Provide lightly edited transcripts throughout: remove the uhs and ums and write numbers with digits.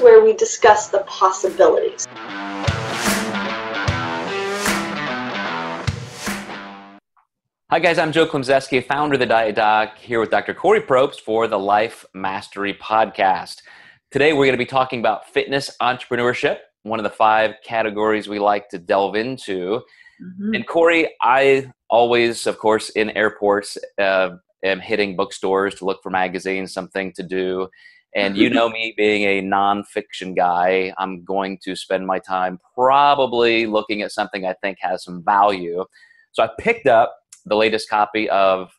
is where we discuss the possibilities. Hi guys, I'm Joe Klimczewski, founder of the Diet Doc, here with Dr. Kori Probst for the Life Mastery Podcast. Today we're going to be talking about fitness entrepreneurship, one of the 5 categories we like to delve into. And Kori, I always, of course, in airports, am hitting bookstores to look for magazines, something to do. And you know me being a nonfiction guy, I'm going to spend my time probably looking at something I think has some value. So I picked up the latest copy of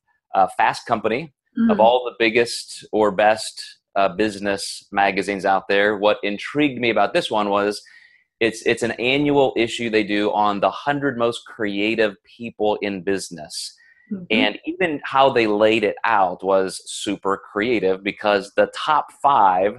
Fast Company, of all the biggest or best business magazines out there. What intrigued me about this one was it's an annual issue they do on the 100 most creative people in business. And even how they laid it out was super creative, because the top 5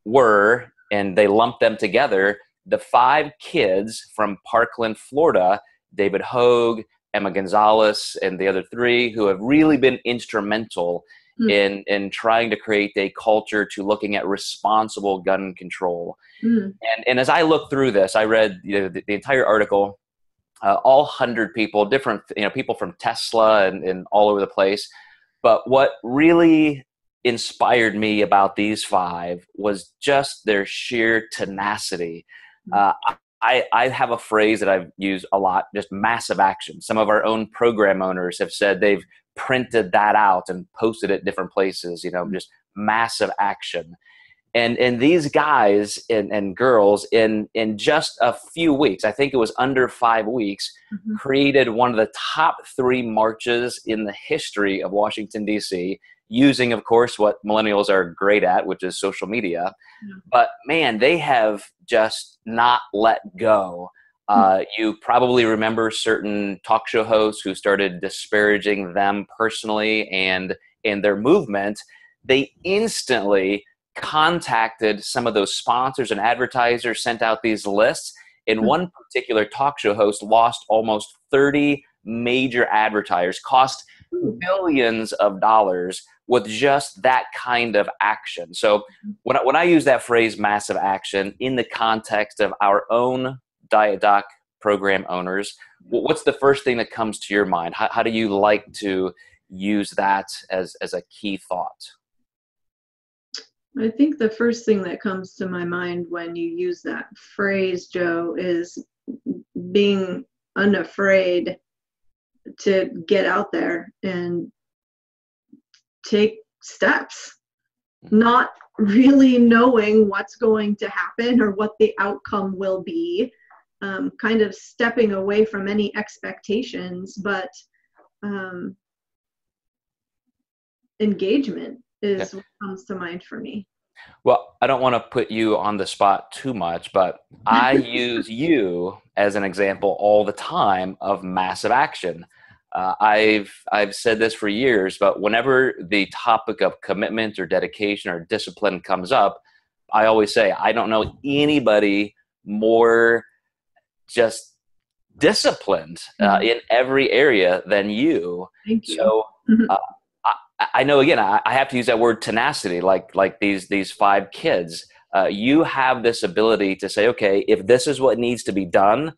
were, and they lumped them together, the 5 kids from Parkland, Florida, David Hogue, Emma Gonzalez, and the other 3 who have really been instrumental in trying to create a culture to looking at responsible gun control. And as I looked through this, I read the entire article, all 100 people, different people from Tesla and all over the place. But what really inspired me about these 5 was just their sheer tenacity. I have a phrase that I've used a lot, just massive action. Some of our own program owners have said they've printed that out and posted it different places, just massive action. And these guys and girls in just a few weeks, I think it was under 5 weeks, created one of the top 3 marches in the history of Washington, D.C., using, of course, what millennials are great at, which is social media. But man, they have just not let go. You probably remember certain talk show hosts who started disparaging them personally and their movement. They instantly contacted some of those sponsors and advertisers, sent out these lists. And one particular talk show host lost almost 30 major advertisers, cost billions of dollars with just that kind of action. So when I use that phrase, massive action, in the context of our own Diet Doc program owners, what's the first thing that comes to your mind? How do you like to use that as a key thought? I think the first thing that comes to my mind when you use that phrase, Joe, is being unafraid to get out there and take steps, not really knowing what's going to happen or what the outcome will be, kind of stepping away from any expectations, but engagement is what comes to mind for me. Well, I don't want to put you on the spot too much, but I use you as an example all the time of massive action. I've said this for years, but whenever the topic of commitment or dedication or discipline comes up, I always say, I don't know anybody more just disciplined in every area than you. Thank you. So I know, again, I have to use that word tenacity, like these 5 kids. You have this ability to say, okay, if this is what needs to be done,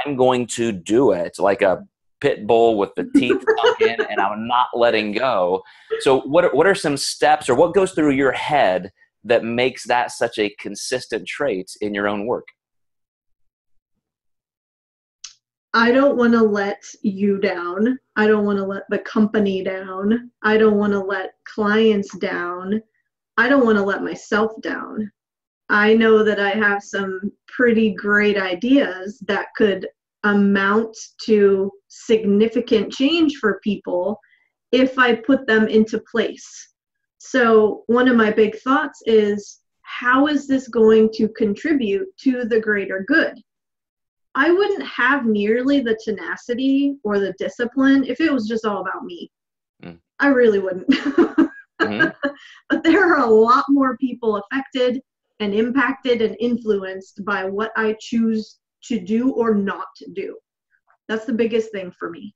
I'm going to do it, like a pit bull with the teeth sunk in, and I'm not letting go. So what are some steps, or what goes through your head that makes that such a consistent trait in your own work? I don't want to let you down. I don't want to let the company down. I don't want to let clients down. I don't want to let myself down. I know that I have some pretty great ideas that could amount to significant change for people if I put them into place. So one of my big thoughts is, how is this going to contribute to the greater good? I wouldn't have nearly the tenacity or the discipline if it was just all about me. I really wouldn't. But there are a lot more people affected and impacted and influenced by what I choose to do or not do. That's the biggest thing for me.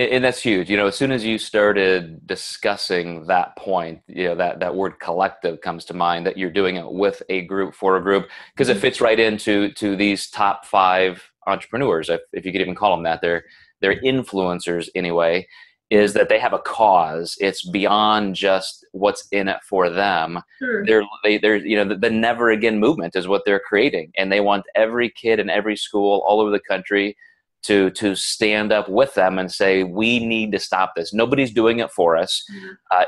And that's huge. As soon as you started discussing that point, that word collective comes to mind, that you're doing it with a group, for a group, because it fits right into these top 5 entrepreneurs, if you could even call them that. They're influencers anyway, is that they have a cause. It's beyond just what's in it for them. Sure. They're the never again movement is what they're creating. And they want every kid in every school all over the country to stand up with them and say, we need to stop this. Nobody's doing it for us.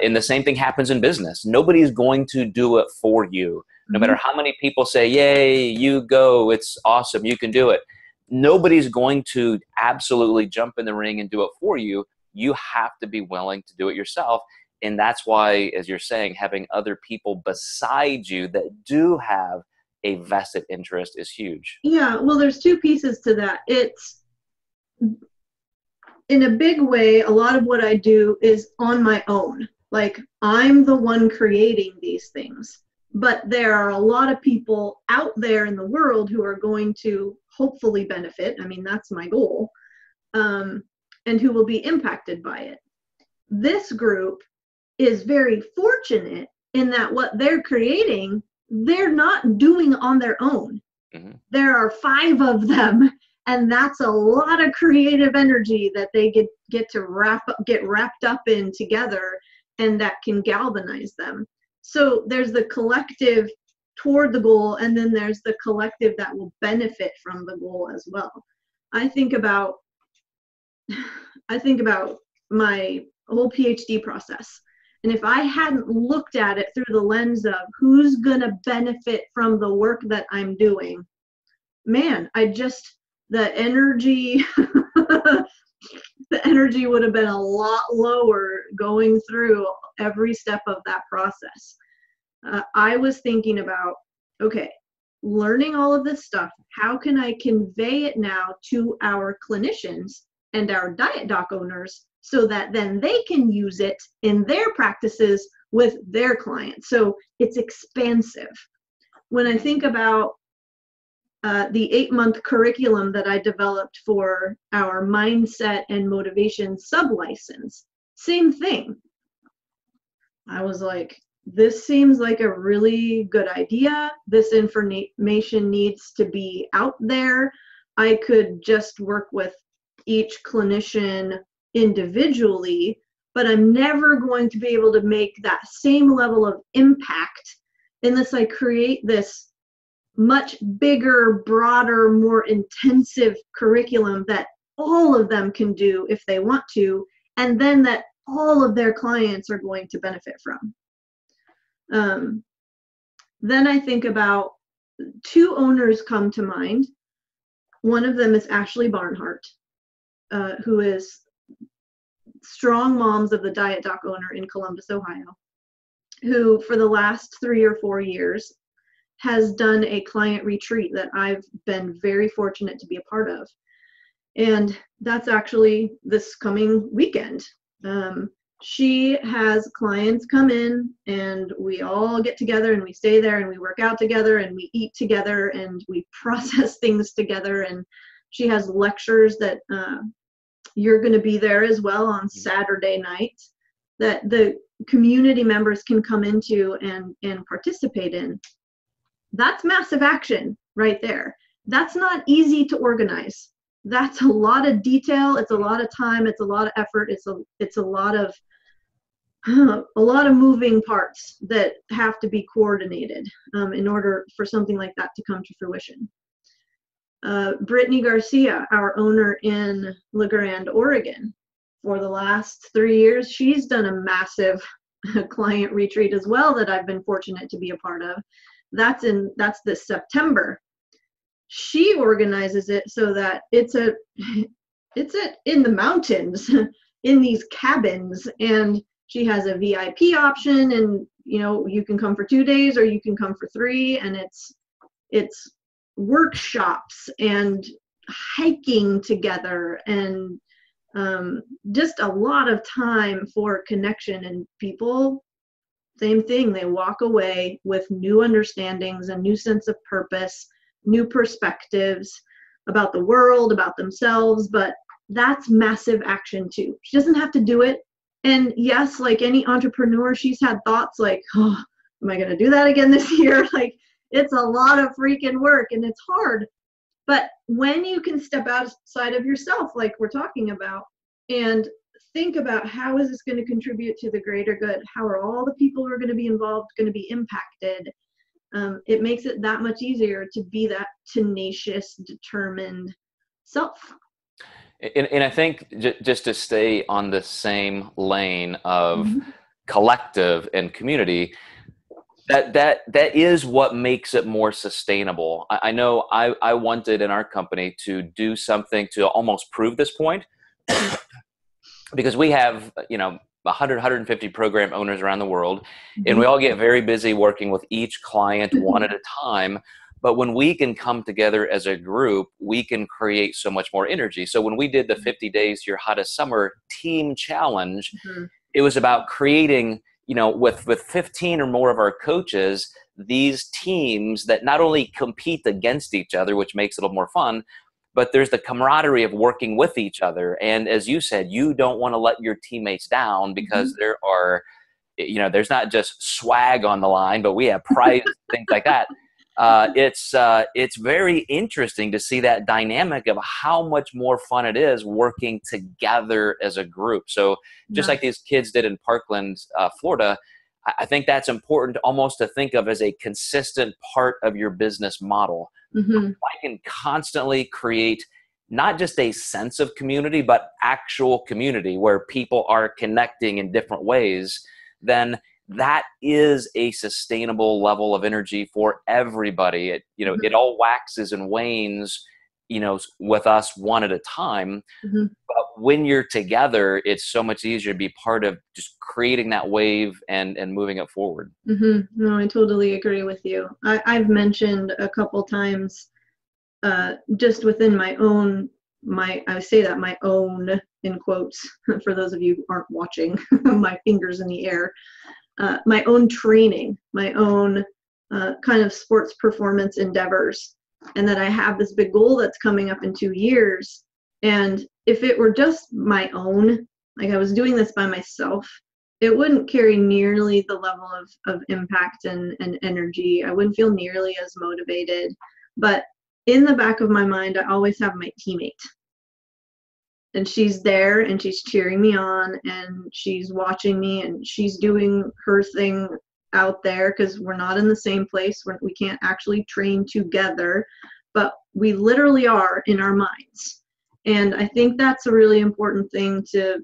And the same thing happens in business. Nobody's going to do it for you. No matter how many people say, yay, you go, it's awesome, you can do it. Nobody's going to absolutely jump in the ring and do it for you. You have to be willing to do it yourself. And that's why, as you're saying, having other people beside you that do have a vested interest is huge. Yeah, well, there's 2 pieces to that. It's, in a big way, a lot of what I do is on my own. Like, I'm the one creating these things. But there are a lot of people out there in the world who are going to hopefully benefit. I mean, that's my goal. And who will be impacted by it. This group is very fortunate in that what they're creating, they're not doing on their own. There are 5 of them, and that's a lot of creative energy that they get to get wrapped up in together, and that can galvanize them. So there's the collective toward the goal, and then there's the collective that will benefit from the goal as well. I think about my whole PhD process. And if I hadn't looked at it through the lens of who's going to benefit from the work that I'm doing, man, the energy, the energy would have been a lot lower going through every step of that process. I was thinking about, okay, learning all of this stuff, how can I convey it now to our clinicians and our Diet Doc owners so that then they can use it in their practices with their clients? So it's expansive. When I think about the 8-month curriculum that I developed for our mindset and motivation sub-license, same thing. I was like, this seems like a really good idea. This information needs to be out there. I could just work with each clinician individually, but I'm never going to be able to make that same level of impact unless I create this much bigger, broader, more intensive curriculum that all of them can do if they want to, and then that all of their clients are going to benefit from. Then I think about 2 owners come to mind. One of them is Ashley Barnhart, who is Strong Moms of the Diet Doc owner in Columbus, Ohio, who for the last 3 or 4 years has done a client retreat that I've been very fortunate to be a part of. And that's actually this coming weekend. She has clients come in, and we all get together and we stay there and we work out together and we eat together and we process things together. And she has lectures that you're going to be there as well on Saturday night that the community members can come into and participate in. That's massive action right there. That's not easy to organize. That's a lot of detail. It's a lot of time. It's a lot of effort. It's a lot of moving parts that have to be coordinated in order for something like that to come to fruition. Brittany Garcia, our owner in La Grande, Oregon, for the last 3 years, she's done a massive client retreat as well that I've been fortunate to be a part of. That's this September. She organizes it so that it's in the mountains in these cabins, and she has a VIP option, and you can come for 2 days or you can come for 3, and it's workshops and hiking together and just a lot of time for connection. And people, same thing, they walk away with new understandings, a new sense of purpose, new perspectives about the world, about themselves, but that's massive action too. She doesn't have to do it. And yes, like any entrepreneur, she's had thoughts like, oh, am I going to do that again this year? Like, it's a lot of freaking work and it's hard. But when you can step outside of yourself, like we're talking about, and think about how is this going to contribute to the greater good? How are all the people who are going to be involved going to be impacted? It makes it that much easier to be that tenacious, determined self. And I think just to stay on the same lane of collective and community, that is what makes it more sustainable. I know I wanted in our company to do something to almost prove this point because we have, 100, 150 program owners around the world, and we all get very busy working with each client one at a time. But when we can come together as a group, we can create so much more energy. So when we did the 50 Days to Your Hottest Summer team challenge, it was about creating, with 15 or more of our coaches, these teams that not only compete against each other, which makes it a little more fun, but there's the camaraderie of working with each other. And as you said, you don't want to let your teammates down because there are, there's not just swag on the line, but we have prizes, things like that. It's very interesting to see that dynamic of how much more fun it is working together as a group. So just like these kids did in Parkland, Florida, I think that's important almost to think of as a consistent part of your business model. I can constantly create not just a sense of community, but actual community where people are connecting in different ways, then that is a sustainable level of energy for everybody. It all waxes and wanes, with us one at a time. But when you're together, it's so much easier to be part of just creating that wave and moving it forward. No, I totally agree with you. I've mentioned a couple times, just within my own in quotes, for those of you who aren't watching, my fingers in the air, my own training, my own kind of sports performance endeavors, and that I have this big goal that's coming up in 2 years. And if it were just my own, like I was doing this by myself, it wouldn't carry nearly the level of impact and energy. I wouldn't feel nearly as motivated. But in the back of my mind, I always have my teammate. And she's there and she's cheering me on and she's watching me and she's doing her thing out there because we're not in the same place. We can't actually train together, but we literally are in our minds. And I think that's a really important thing to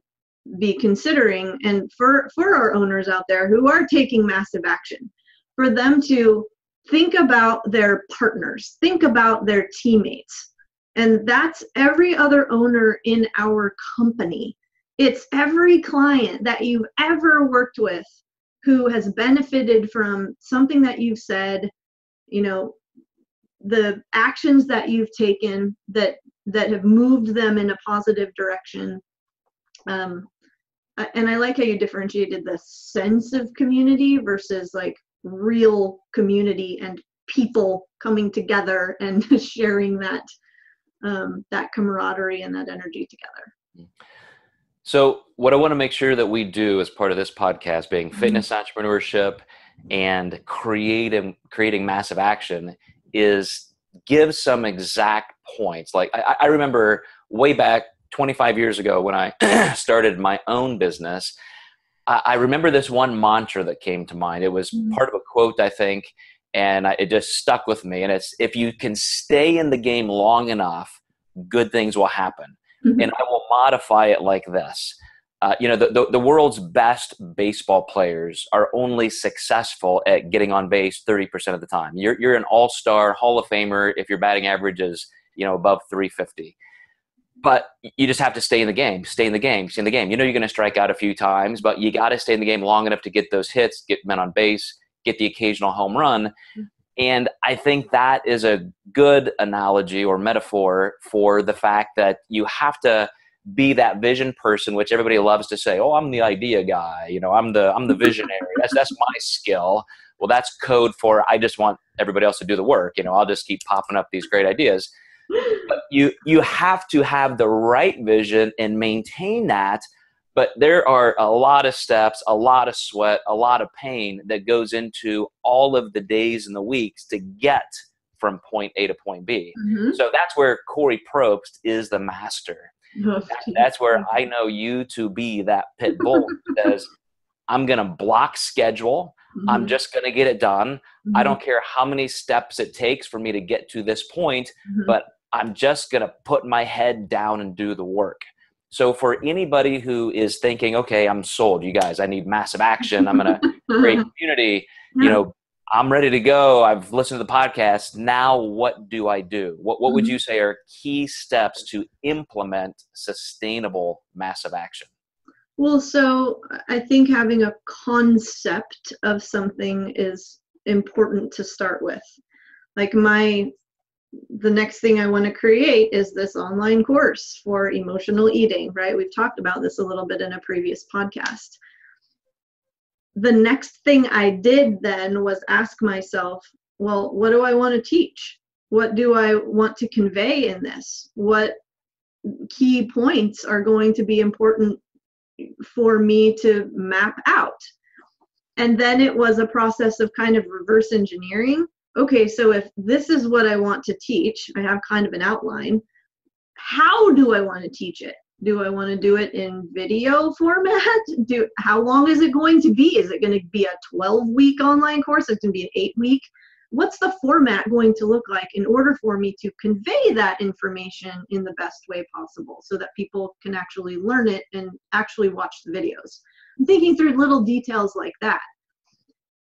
be considering. And for our owners out there who are taking massive action, for them to think about their partners, think about their teammates. And that's every other owner in our company. It's every client that you've ever worked with who has benefited from something that you've said, the actions that you've taken that have moved them in a positive direction. And I like how you differentiated the sense of community versus like real community and people coming together and sharing that camaraderie and that energy together. So what I want to make sure that we do as part of this podcast, being fitness entrepreneurship and creating massive action, is give some exact points. Like I remember way back 25 years ago when I started my own business, I remember this one mantra that came to mind. It was part of a quote, I think, and it just stuck with me. And it's, if you can stay in the game long enough, good things will happen. And I will modify it like this. The world's best baseball players are only successful at getting on base 30% of the time. You're an all-star Hall of Famer if your batting average is, above 350. But you just have to stay in the game, stay in the game. You're going to strike out a few times, but you got to stay in the game long enough to get those hits, get men on base, get the occasional home run. And I think that is a good analogy or metaphor for the fact that you have to be that vision person, which everybody loves to say, oh, I'm the idea guy. I'm the visionary. That's my skill. Well, that's code for, I just want everybody else to do the work. I'll just keep popping up these great ideas. But you have to have the right vision and maintain that. But there are a lot of steps, a lot of sweat, a lot of pain that goes into all of the days and the weeks to get from point A to point B. Mm-hmm. So that's where Kori Probst is the master. That's where I know you to be that pit bull that says, I'm going to block schedule. Mm-hmm. I'm just going to get it done. Mm-hmm. I don't care how many steps it takes for me to get to this point, mm-hmm. but I'm just going to put my head down and do the work. So for anybody who is thinking, okay, I'm sold, you guys, I need massive action. I'm going to create community. You know, I'm ready to go. I've listened to the podcast. Now what do I do? What would you say are key steps to implement sustainable massive action? Well, so I think having a concept of something is important to start with. Like the next thing I want to create is this online course for emotional eating, right? We've talked about this a little bit in a previous podcast. The next thing I did then was ask myself, well, what do I want to teach? What do I want to convey in this? What key points are going to be important for me to map out? And then it was a process of kind of reverse engineering. Okay, so if this is what I want to teach, I have kind of an outline. How do I want to teach it? Do I want to do it in video format? How long is it going to be? Is it going to be a 12-week online course? Is it going to be an 8-week? What's the format going to look like in order for me to convey that information in the best way possible so that people can actually learn it and actually watch the videos? I'm thinking through little details like that.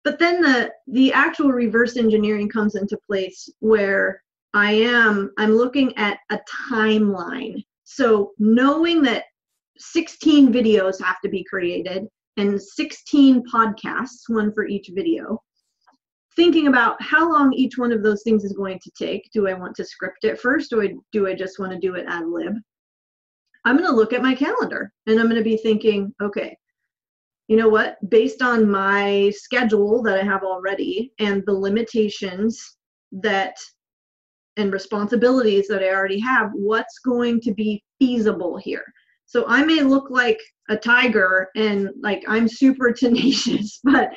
But then the actual reverse engineering comes into place where I'm looking at a timeline. So knowing that 16 videos have to be created and 16 podcasts, one for each video, thinking about how long each one of those things is going to take. Do I want to script it first, or do I just want to do it ad lib? I'm going to look at my calendar and I'm going to be thinking, okay, you know what, based on my schedule that I have already and the limitations and responsibilities that I already have, what's going to be feasible here? So I may look like a tiger and like I'm super tenacious, but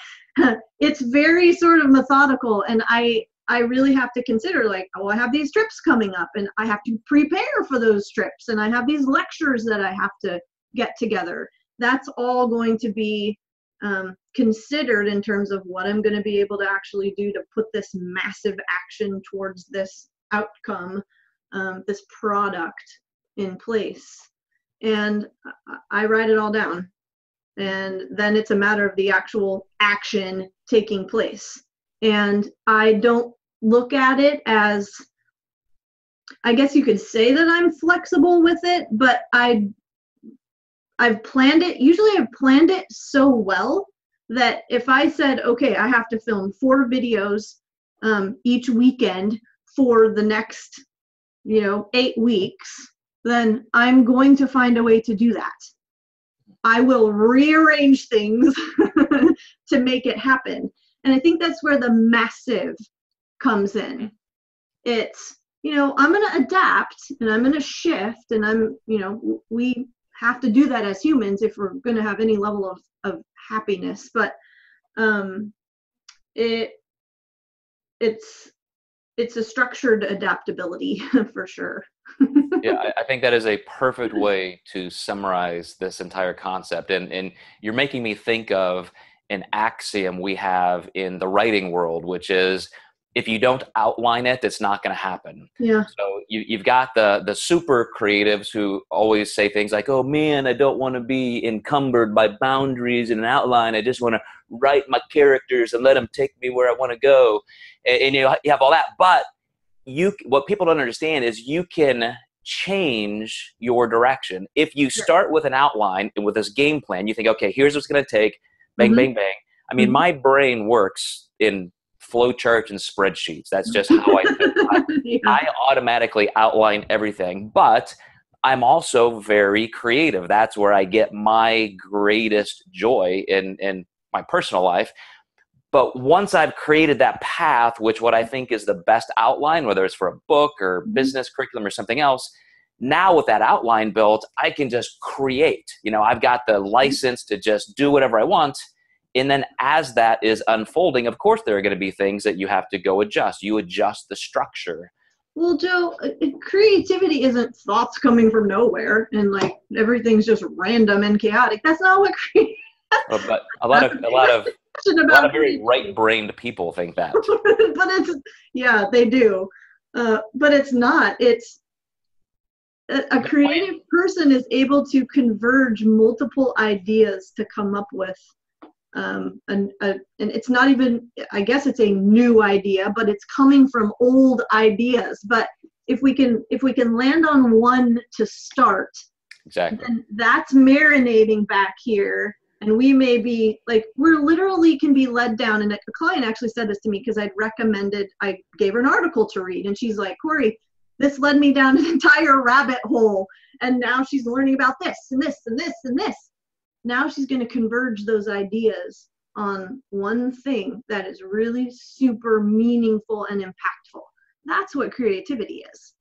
it's very sort of methodical. And I really have to consider like, oh, I have these trips coming up and I have to prepare for those trips. And I have these lectures that I have to get together. That's all going to be considered in terms of what I'm going to be able to actually do to put this massive action towards this outcome, this product in place. And I write it all down. And then it's a matter of the actual action taking place. And I don't look at it as, I guess you could say that I'm flexible with it, but I've planned it. Usually I've planned it so well that if I said, okay, I have to film 4 videos each weekend for the next, 8 weeks, then I'm going to find a way to do that. I will rearrange things to make it happen. And I think that's where the massive comes in. It's, I'm going to adapt and I'm going to shift and we have to do that as humans if we're going to have any level of happiness. But it's a structured adaptability for sure. Yeah, I think that is a perfect way to summarize this entire concept. And you're making me think of an axiom we have in the writing world, which is if you don't outline it, it's not going to happen. Yeah. So you've got the super creatives who always say things like, oh man, I don't want to be encumbered by boundaries and an outline. I just want to write my characters and let them take me where I want to go. And you have all that. But what people don't understand is you can change your direction. If you start with an outline and with this game plan, you think, okay, here's what's going to take, bang, bang, bang. I mean, my brain works in flowcharts and spreadsheets. That's just how I think. I automatically outline everything, but I'm also very creative. That's where I get my greatest joy in my personal life. But once I've created that path, which what I think is the best outline, whether it's for a book or business curriculum or something else, now with that outline built, I can just create. I've got the license to just do whatever I want. And then as that is unfolding, of course, there are going to be things that you have to go adjust. You adjust the structure. Well, Joe, creativity isn't thoughts coming from nowhere and like everything's just random and chaotic. That's not what But a lot of very right-brained people think that. But they do. But it's not. It's a creative person is able to converge multiple ideas to come up with and it's not even, I guess it's a new idea, but it's coming from old ideas. But if we can land on one to start, exactly, then that's marinating back here. And we may be like, we're literally can be led down. And a client actually said this to me because I gave her an article to read. And she's like, Kori, this led me down an entire rabbit hole. And now she's learning about this and this and this and this. Now she's going to converge those ideas on one thing that is really super meaningful and impactful. That's what creativity is.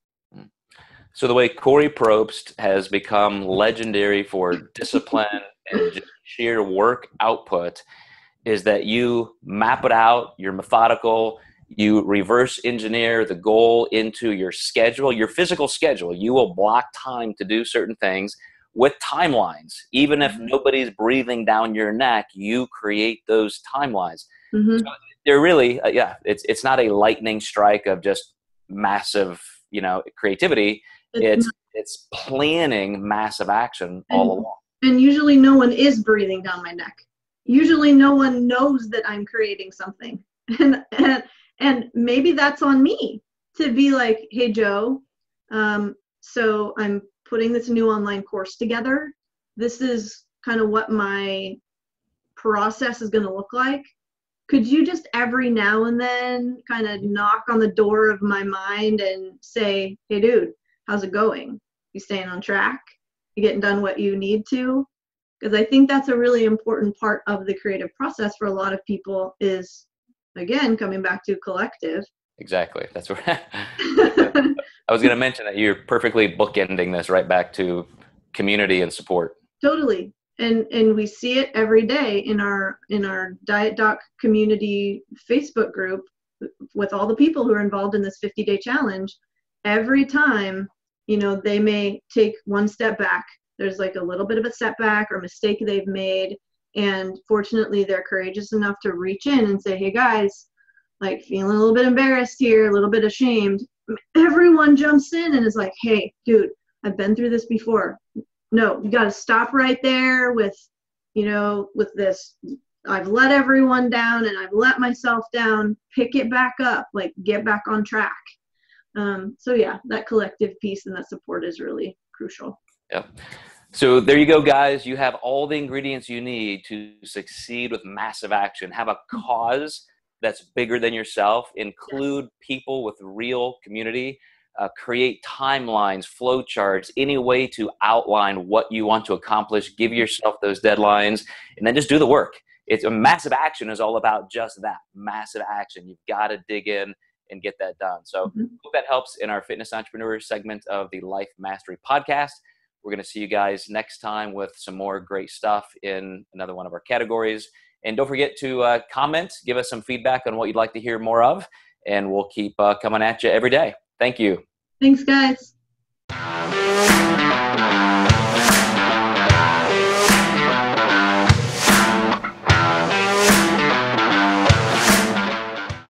So the way Kori Probst has become legendary for discipline and just sheer work output is that you map it out, you're methodical, you reverse engineer the goal into your schedule, your physical schedule. You will block time to do certain things with timelines. Even if nobody's breathing down your neck, you create those timelines. So they're really, it's not a lightning strike of just massive, creativity. It's planning massive action all along. And usually no one is breathing down my neck. Usually no one knows that I'm creating something. And maybe that's on me to be like, hey, Joe, so I'm putting this new online course together. This is kind of what my process is going to look like. Could you just every now and then kind of knock on the door of my mind and say, hey, dude, how's it going? You staying on track? You getting done what you need to? Because I think that's a really important part of the creative process for a lot of people is, again, coming back to collective. Exactly. That's where I was going to mention that you're perfectly bookending this right back to community and support. Totally. And we see it every day in our Diet Doc community Facebook group with all the people who are involved in this 50-day challenge. Every time, they may take one step back. There's like a little bit of a setback or mistake they've made. And fortunately, they're courageous enough to reach in and say, hey, guys, like feeling a little bit embarrassed here, a little bit ashamed. Everyone jumps in and is like, hey, dude, I've been through this before. No, you got to stop right there with this. I've let everyone down and I've let myself down. Pick it back up, like get back on track. So yeah, that collective piece and that support is really crucial. Yeah. So there you go, guys. You have all the ingredients you need to succeed with massive action. Have a cause that's bigger than yourself. Include people with real community. Create timelines, flow charts, any way to outline what you want to accomplish. Give yourself those deadlines, and then just do the work. It's a massive action is all about just that, massive action. You've got to dig in and get that done. So hope that helps in our Fitness Entrepreneur segment of the Life Mastery Podcast. We're going to see you guys next time with some more great stuff in another one of our categories. And don't forget to comment, give us some feedback on what you'd like to hear more of, and we'll keep coming at you every day. Thank you. Thanks, guys.